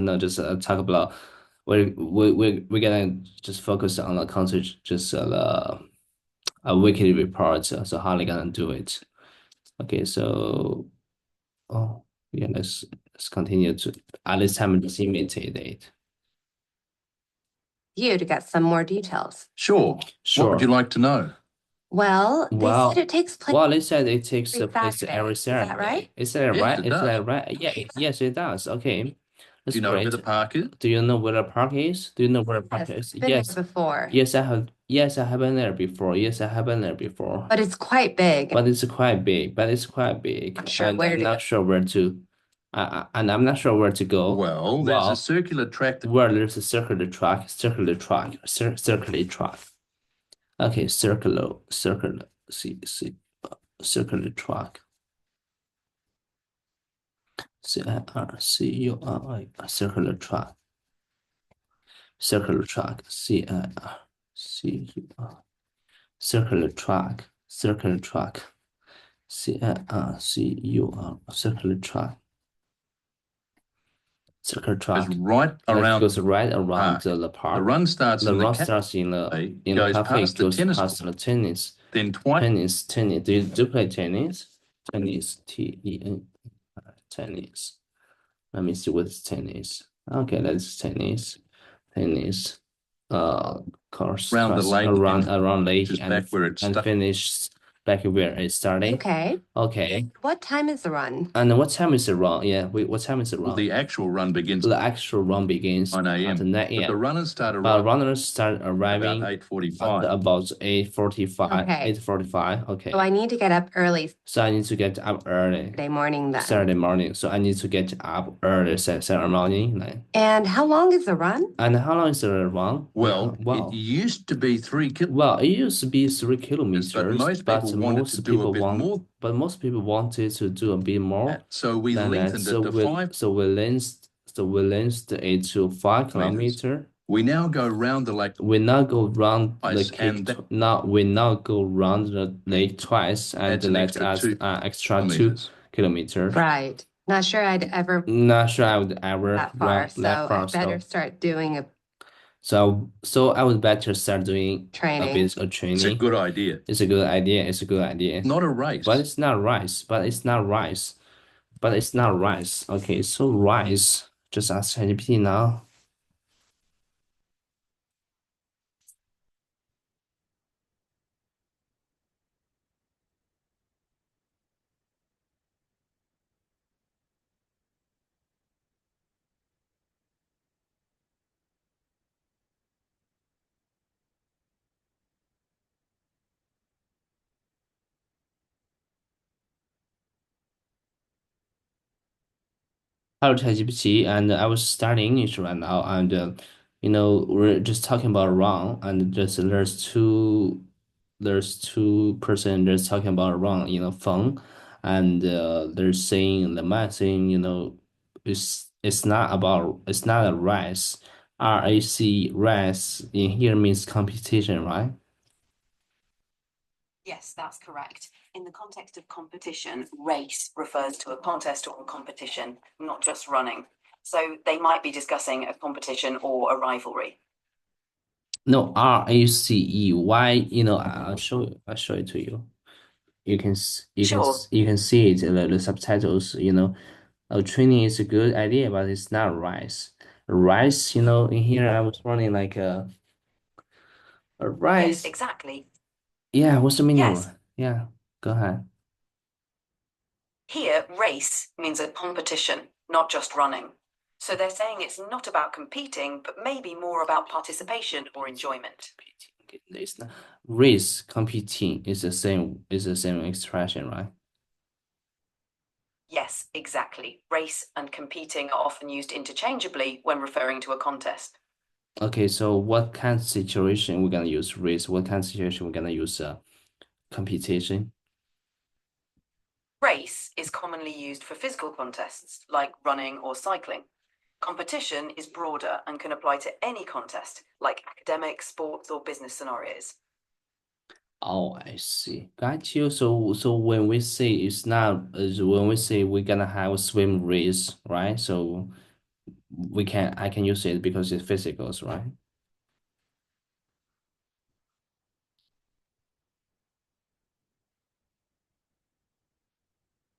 gonna just talk about we're gonna just focus on the content, just a weekly report. So how they gonna do it? Okay, so oh yeah, let's continue to at this time just imitate it. You to get some more details. Sure. What would you Sure. like to know? Well, they said it takes place Well, they said it takes every place every Saturday. Is that Saturday. right? Is that Yes, right? it Is does. that right? Yeah, yes, it does. Okay, Do that's you know where great. the park is? Do you know where the park is? Do you know where the park Yes, is? been there Yes. before, Yes, I have. Yes, I have been there before. Yes, I have been there before. but it's quite big. But it's quite big. But it's quite big, Not sure and where I'm to go. not sure where to. And I'm not sure where to go. Well, there's a circular track that Where there's a circular track, circular track. Okay, circular track. CIRCULAR, circular track, CIRCULAR, circular track, CIRCULAR, circular goes track. right That around goes right around park. the park. The run starts The in the run cafe, starts in the goes cafe, past the goes tennis past court, the tennis. then twice Tennis. Do you play tennis? Tennis, TEN, tennis. Let me see what's tennis. Okay, that's tennis. Tennis. Course around the starts lake, around which lake is back where it and starts. finish back where it started. Okay. Okay. What time is the run? And what time is the run? Yeah, what time is the Well, run? the actual run begins The actual run begins 9 at a.m., 9 but the a.m. runners start But arriving runners start about arriving at 8:45. about 8:45. Okay. 8:45. Okay. So I need to get up early So I need to get up early. Saturday morning then. Saturday morning. So I need to get up early Saturday morning. Like, And how long is the run? and how long is the run? Well, it Wow. used to be 3 kilometers, Well, it used to be 3 kilometers, but most people wanted to do a bit more. but most people wanted to do a bit more So we than that. lengthened it to 5 So we lengthened it to 5 meters. kilometers. We now go round the lake We now go round the twice, lake. and that Now we now go round the lake twice, and adds an that extra adds 2 extra kilometers. 2 kilometers. Right. Not sure I'd ever Not sure I would ever that far, run so that far. I better start doing a So I would better start doing a training. bit of It's a training. good idea. It's a good idea. It's a good idea. Not a race. But it's not rice. But it's not rice. Okay, so rice. Just ask ChatGPT now. Hello, ChatGPT, and I was studying English right now, and we're just talking about wrong, and there's two person just talking about wrong, phone, and they're saying the man saying, it's not a race, RAC race in here means competition, right? Yes, that's correct. In the context of competition, race refers to a contest or a competition, not just running. So they might be discussing a competition or a rivalry. No, RACE. Why? I'll show it to you. Sure. You can see it in the subtitles. Training is a good idea, but it's not rice. Rice, in here I was running like a Yes, rice. exactly. Yeah, what's the meaning of Yes. it? Yeah, go ahead. Here, race means a competition, not just running. So they're saying it's not about competing, but maybe more about participation or enjoyment. It's not race competing is the same expression, right? Yes, exactly. Race and competing are often used interchangeably when referring to a contest. Okay, so what kind of situation we're gonna use race? What kind of situation we're gonna use competition? Race is commonly used for physical contests like running or cycling. Competition is broader and can apply to any contest, like academic, sports, or business scenarios. Oh, I see. Got you. So when we say it's not, when we say we're gonna have a swim race, right? So I can use it because it's physicals, right?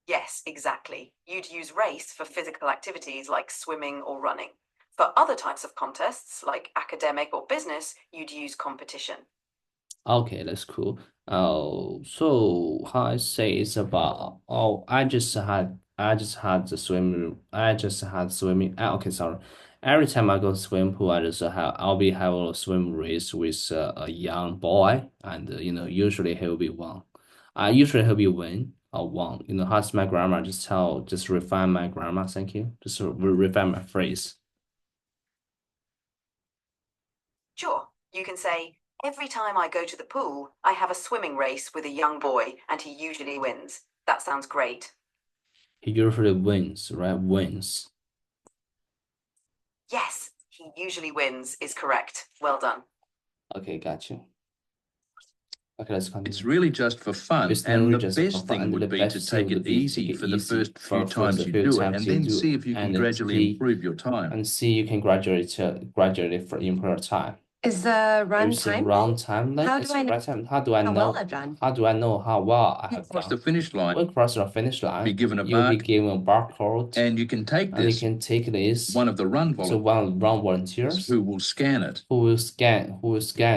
Yes, exactly. You'd use race for physical activities like swimming or running. For other types of contests, like academic or business, you'd use competition. Okay, that's cool. Oh, so how I say it's about, I just had swimming. Okay, sorry. Every time I go swim pool, I'll be having a swim race with a young boy, and usually he'll be one. Usually he'll be win or one. How's my grammar? Just refine my grammar. Thank you. Just refine my phrase. Sure, you can say, every time I go to the pool, I have a swimming race with a young boy, and he usually wins. That sounds great. He usually wins, right? Wins. Yes, he usually wins is correct. Well done. Okay, got you. Okay, let's It's continue. really just for fun. It's And really the just for best fun. thing And the would be to best take thing it would be to easy take it for the easy first few for times the you few do it, times and you then do see it, if you can and gradually see improve your time. and see you can gradually for improve your time. Is the run There's a timed? run timeline. How It's do I know right time. How do I how know? well I've done? How do I know how well I have Across the done? finish line, When cross the finish be line, given a you'll be barcode, given a barcode, and you can take and you this can take this one of the run to volunteers one run volunteers who will scan it. who will scan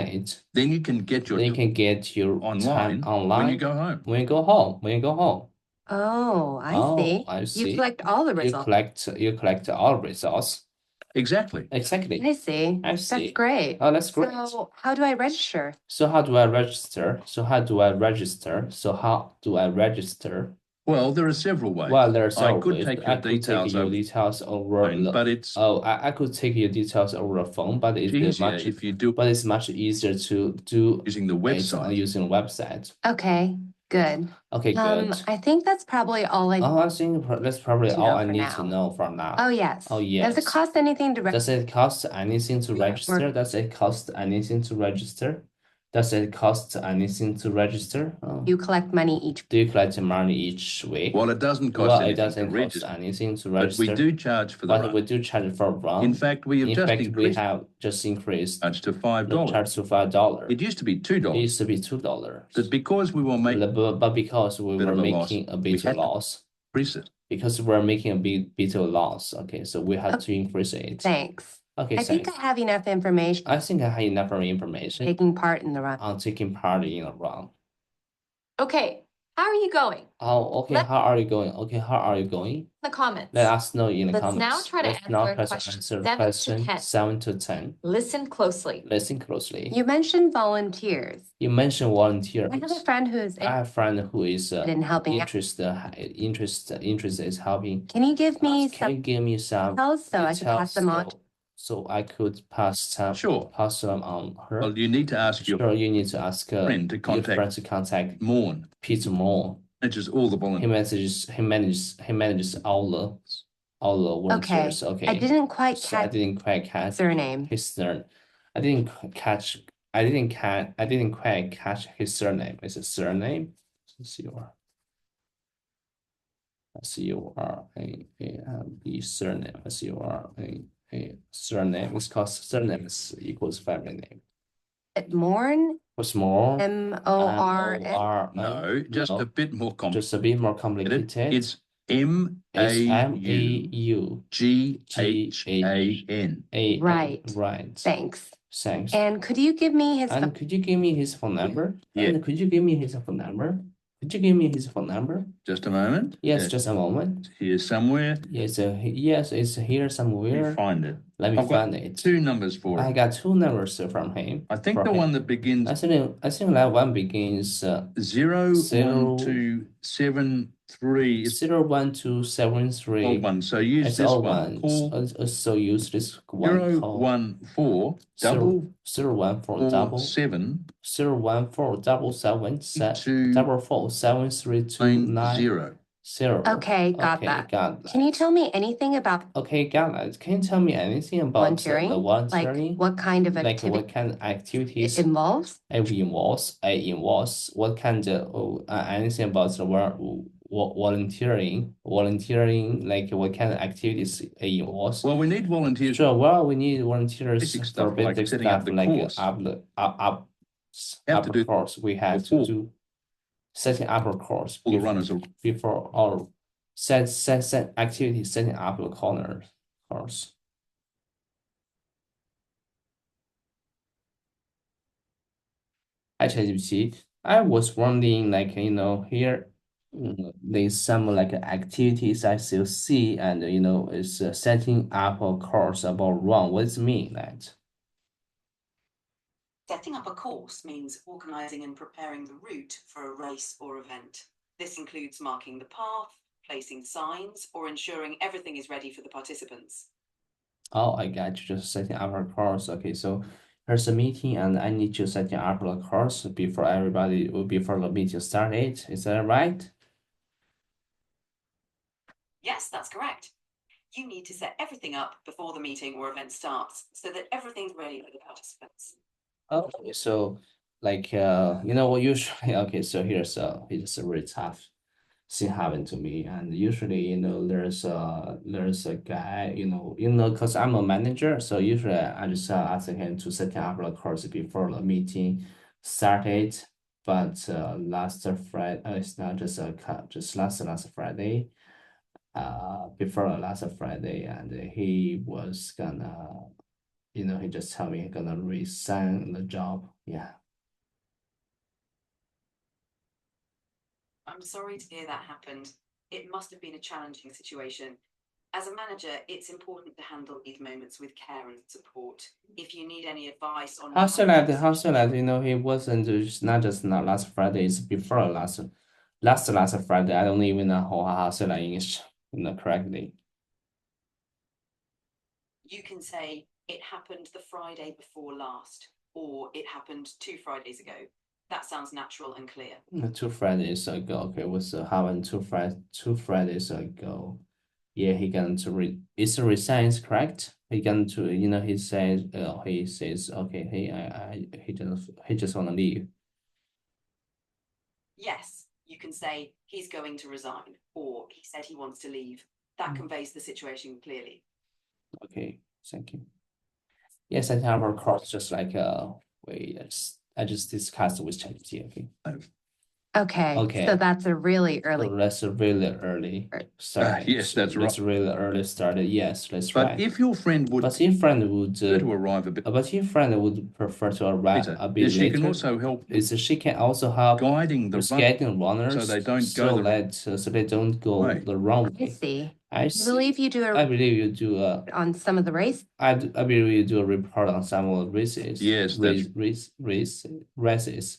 it. Then you can get your Then you time can get your time online when you online go home. when you go home. When you go home. Oh, I Oh, see. I You see. collect all the You results. collect all results. Exactly. Exactly. I see. I That's see. great. Oh, that's great. So how do I register? So how do I register? So how do I register? So how do I register? Well, there are several ways. Well, there are I several could ways. take I your could take details your over details the over phone, the but it's I could take your details over the phone, but easier if you do it's much easier to do using the it website. using a website. Okay, good. Okay, good. I think that's probably all I Oh, I think that's probably to all know I for need to now. know for now. Oh, yes. Oh, Does it yes. cost anything to Does it cost anything to register? Does it cost anything to register? Does it cost anything to register? Oh. you collect money each? Do you collect money each week? Well, it doesn't cost Well, it anything to doesn't cost register, anything to but we register, do charge for the but we run. do charge for run. In fact, we have In just fact, we increased have just increased charge to the $5. charge to $5. It used to be It $2. used to be $2. But because we were making But because we a bit were of a loss, making a we bit of had to loss, increase it. because we're making a bit of loss, okay, so we had to increase it. Thanks. Okay, I think I thanks. have enough information I think I have enough information taking part in the run. on taking part in a run. Okay, how are you going? Oh, okay. Let- How are you going? Okay, how are you going? In the comments. Let us know in the Let's comments. now try to Let's now answer try to question answer 7 to question 10. 7 to 10. Listen closely. Listen closely. You mentioned volunteers. You mentioned volunteers. I have a friend who's I have a friend who is in helping out. interest is helping. Can you give me Can some you give me some details so I can pass them on? so I could pass Sure. them on her? Well, you need to ask your Sure, you need to ask friend to your friend to contact Morn, Peter Moore. manages all the volunteers. He manages all the volunteers. Okay. I didn't quite So I catch didn't quite catch surname. his surname. I didn't quite catch his surname. Is it surname? C-U-R-A-A-M-E surname. C-U-R-A-A surname. It's called surname is equals family name. Morn? What's more? M-O-R-N? No, just a bit more complicated. Just a bit more complicated. It's It's M-A-U-G-H-A-N. M-A-U-G-H-A-N. Right. Right. Thanks. Thanks. And could you give me his And could you give me his phone number? Yeah. And could you give me his phone number? Could you give me his phone number? Just a moment. Yes, just a moment. Here somewhere. Yes, yes, it's here Let somewhere. me find it. Let me I've got find it. 2 numbers for I it. got 2 numbers from him. I think for the him. one that begins I think that one begins 01273 is 01273. old one. So use It's this all one. one. Call So use this one call. 014 double 014 double 7 014 double 7 2 double 4 7 3 2 9 0. 0. Okay, got that. Got that. Can you tell me anything about Okay, got that. Can you tell me anything about volunteering? the volunteering? Like what kind of Like activity what kind of activities it involves? it involves? It involves what kind of anything about the volunteering, like what kind of activities it involves. Well, we need volunteers. Sure, well, we need volunteers Basic for stuff like basic setting up stuff the like course. Have to do course. We have to before do setting up a course all the runners are before our set activity setting up the corner course. Hi, ChatGPT. I was wondering, like, here there's some like activities I still see, and it's setting up a course about run. What does it mean that? Setting up a course means organising and preparing the route for a race or event. This includes marking the path, placing signs, or ensuring everything is ready for the participants. Oh, I got you. Just setting up a course. Okay, so there's a meeting, and I need to set up a course before the meeting started. Is that right? Yes, that's correct. You need to set everything up before the meeting or event starts so that everything's ready for the participants. Okay, so like what usually okay, so here's a really tough thing happened to me, and usually there's a guy because I'm a manager, so usually I just ask him to set up a course before the meeting started. But last Friday, it's not just just last Friday, before last Friday, and he was gonna he just told me he's gonna resign the job. Yeah. I'm sorry to hear that happened. It must have been a challenging situation. As a manager, it's important to handle these moments with care and support. If you need any advice on How so that he wasn't not last Friday, it's before last Friday. I don't even know how so that English correctly. You can say it happened the Friday before last, or it happened 2 Fridays ago. That sounds natural and clear. 2 Fridays ago. Okay, was happened 2 Fridays ago. Yeah, he going to is resigns correct? He going to he says okay, he just wanna leave. Yes, you can say he's going to resign, or he said he wants to leave. That conveys the situation clearly. Okay, thank you. Yes, I have a course just like I just discussed with ChatGPT. Okay. Okay, Okay. so that's a really So early. that's a really early start. yes, that's That's right. really early started. Yes, that's But right. if your friend would But your friend would prefer to arrive a bit but your friend would prefer to arrive later, a bit she later. can also help with She can also help guiding the with run guiding runners so they don't go the so they don't go way. the wrong I way. see. I I see. believe you do I believe you do on some of the race. I believe you do a report on some of the races. Yes, that's Races.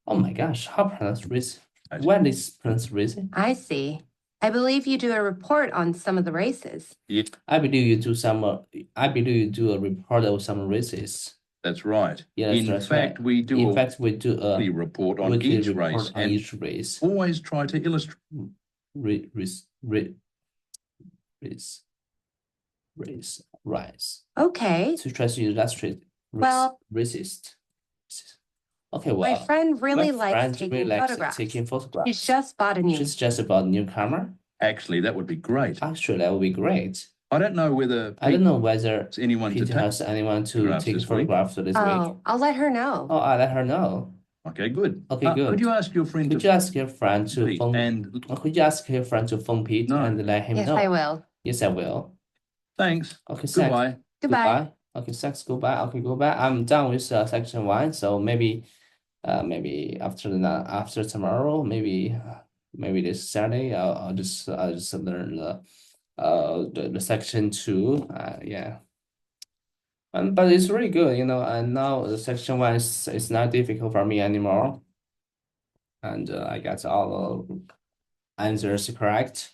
Oh my gosh, how pronounce race? right. What is pronounced racing? I see. I believe you do a report on some of the races. I believe you do a report of some races. That's right. Yeah, In that's fact, right. we do In a fact, we do a weekly report on weekly each report race on and each race. always try to illustrate. Race. Okay. To try to illustrate Well, racist. Okay, my well, friend really my likes friend taking really likes photographs. taking photographs. She's just bought a new. She's just bought a new camera. Actually, that would be great. Actually, that would be great. I don't know whether I don't know whether anyone to Peter take has anyone to photographs take this week. photographs this week. Oh, I'll let her know. Oh, I'll let her know. Okay, good. Okay, good. Could you ask your friend Could to you ask your friend to Pete phone and could you ask your friend to phone Pete No. and let him Yes, know? I will. Yes, I will. thanks. Okay, thanks. Goodbye. Goodbye. Okay, thanks. Goodbye. Okay, goodbye. I'm done with section 1. So maybe after tomorrow, maybe this Saturday, I'll just learn the section 2. Yeah. But it's really good, and now the section 1 is not difficult for me anymore. And I got all the answers correct.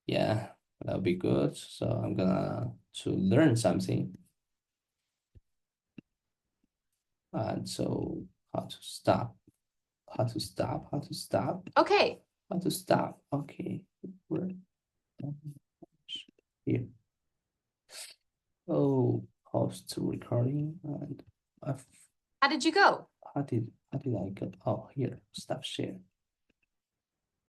Yeah, that'll be good. So I'm gonna to learn something. And so how to stop. Okay. How to stop. Okay. Here. Oh, post recording and How did you go? how did I go? Oh, here, stop share.